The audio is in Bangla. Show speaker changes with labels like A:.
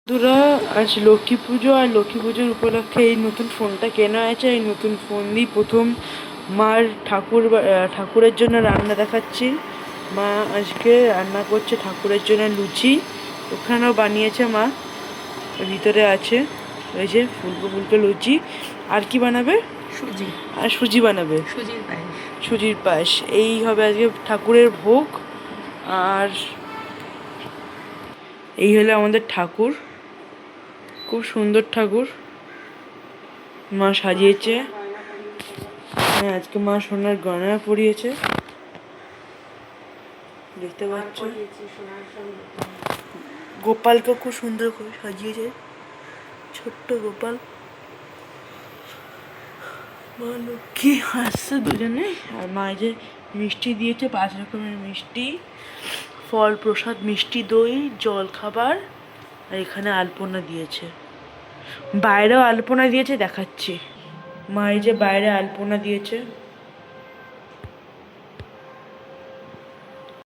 A: বন্ধুরা, আজ লক্ষ্মী পুজো, আর লক্ষ্মী পুজোর উপলক্ষে এই নতুন ফোনটা কেনা হয়েছে। এই নতুন ফোন দিয়ে প্রথম মার ঠাকুরের জন্য রান্না দেখাচ্ছি। মা আজকে রান্না করছে ঠাকুরের জন্য লুচি। ওখানেও বানিয়েছে মা, ভিতরে আছে ওই যে ফুলকো ফুলকো লুচি। আর কি বানাবে?
B: সুজি।
A: আর সুজি বানাবে,
B: সুজির পায়েস।
A: সুজির পায়েস। এই হবে আজকে ঠাকুরের ভোগ। আর এই হলো আমাদের ঠাকুর, খুব সুন্দর ঠাকুর মা সাজিয়েছে। হ্যাঁ, আজকে মা সোনার গয়না পরিয়েছে, দেখতে পাচ্ছ। গোপালকে খুব সুন্দর করে সাজিয়েছে, ছোট্ট গোপাল। মা লক্ষ্মী হাসছে দুজনে। আর মা যে মিষ্টি দিয়েছে, 5 রকমের মিষ্টি, ফল প্রসাদ, মিষ্টি দই, জল খাবার। আর এখানে আলপনা দিয়েছে, বাইরেও আলপনা দিয়েছে, দেখাচ্ছি। মা এই যে বাইরে আলপনা দিয়েছে।